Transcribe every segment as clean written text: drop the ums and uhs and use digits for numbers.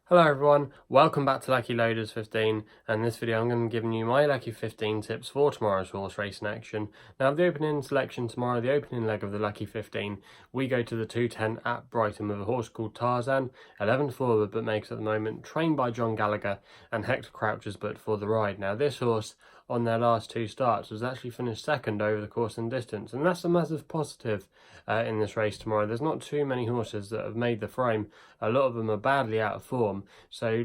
Hello everyone, welcome back to Lucky15, and in this video I'm going to be giving you my Lucky 15 tips for tomorrow's horse racing action. Now the opening selection tomorrow, the opening leg of the Lucky 15, we go to the 210 at Brighton with a horse called Tarrzan, 11 forward but makes at the moment, trained by John Gallagher, and Hector Crouches but for the ride. Now this horse on their last two starts has actually finished second over the course and distance, and that's a massive positive in this race tomorrow. There's not too many horses that have made the frame. A lot of them are badly out of form, so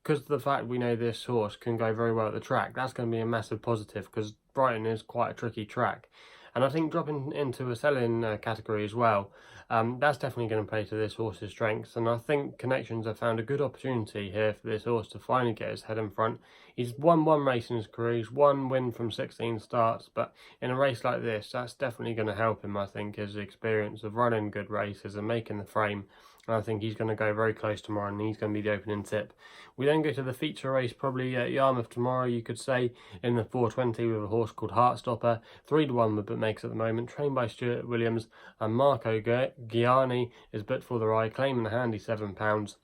because of the fact we know this horse can go very well at the track, that's going to be a massive positive because Brighton is quite a tricky track. And I think dropping into a selling category as well, that's definitely going to play to this horse's strengths. And I think Connections have found a good opportunity here for this horse to finally get his head in front. He's won one race in his career, he's one win from 16 starts, but in a race like this, that's definitely going to help him, I think, his experience of running good races and making the frame. And I think he's going to go very close tomorrow, and he's going to be the opening tip. We then go to the feature race, probably at Yarmouth tomorrow, you could say, in the 420 with a horse called Hart 3-1 but makes at the moment, trained by Stuart Williams, and Marco Gianni is but for the ride, claiming a handy £7.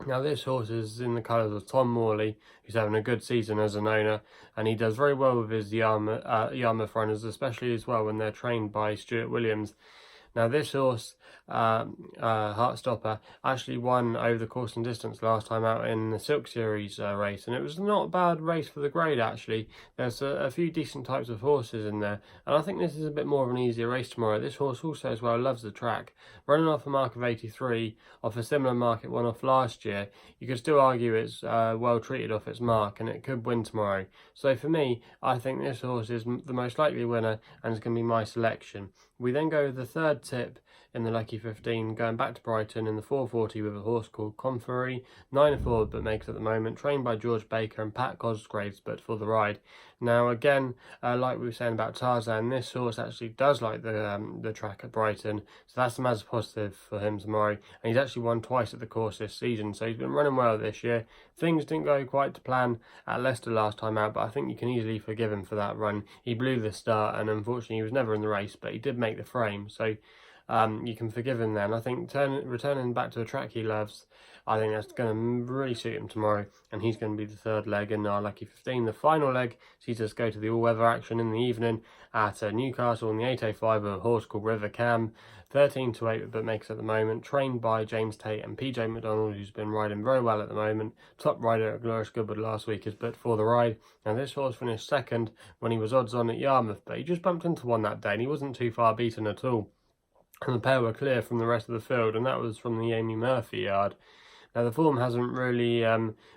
Now this horse is in the colours of Tom Morley, who's having a good season as an owner, and he does very well with his Yarmouth runners, especially as well when they're trained by Stuart Williams. Now this horse, Heartstopper, actually won over the course and distance last time out in the Silk Series race, and it was not a bad race for the grade actually. There's a few decent types of horses in there, and I think this is a bit more of an easier race tomorrow. This horse also as well loves the track. Running off a mark of 83, off a similar mark it won off last year, you could still argue it's well treated off its mark, and it could win tomorrow. So for me, I think this horse is the most likely winner, and it's going to be my selection. We then go with the third tip in the Lucky 15, going back to Brighton in the 440 with a horse called Confrerie, 9 forward but makes at the moment, trained by George Baker and Pat Cosgraves but for the ride. Now again, like we were saying about Tarrzan, this horse actually does like the track at Brighton, so that's a massive positive for him tomorrow, and he's actually won twice at the course this season, so he's been running well this year. Things didn't go quite to plan at Leicester last time out, but I think you can easily forgive him for that run. He blew the start, and unfortunately he was never in the race, but he did make the frame, so you can forgive him there. And I think returning back to the track he loves, I think that's going to really suit him tomorrow, and he's going to be the third leg in our Lucky 15. The final leg sees us go to the all-weather action in the evening at Newcastle on the 805 with a horse called River Cam, 13-8 but makes at the moment, trained by James Tate and PJ McDonald, who's been riding very well at the moment. Top rider at Glorious Goodwood last week is but for the ride. Now this horse finished second when he was odds on at Yarmouth, but he just bumped into one that day and he wasn't too far beaten at all. And the pair were clear from the rest of the field, and that was from the Amy Murphy yard. Now the form hasn't really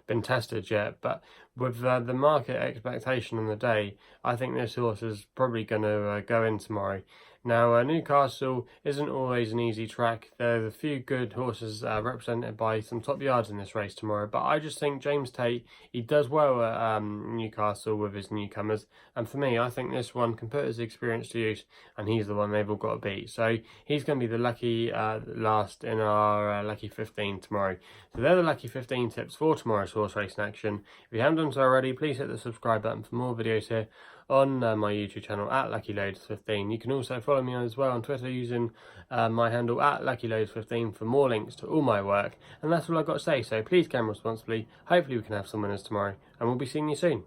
been tested yet, but with the market expectation on the day, I think this horse is probably going to go in tomorrow. Now Newcastle isn't always an easy track. There are a few good horses represented by some top yards in this race tomorrow, but I just think James Tate, he does well at Newcastle with his newcomers, and for me I think this one can put his experience to use, and he's the one they've all got to beat. So he's going to be the lucky last in our Lucky 15 tomorrow. So they're the Lucky 15 tips for tomorrow's horse racing action. If you haven't done so already, please hit the subscribe button for more videos here on my YouTube channel at Lucky15. You can also follow me as well on Twitter using my handle at Lucky15 for more links to all my work. And that's all I've got to say, so please gamble responsibly. Hopefully we can have some winners tomorrow, and we'll be seeing you soon.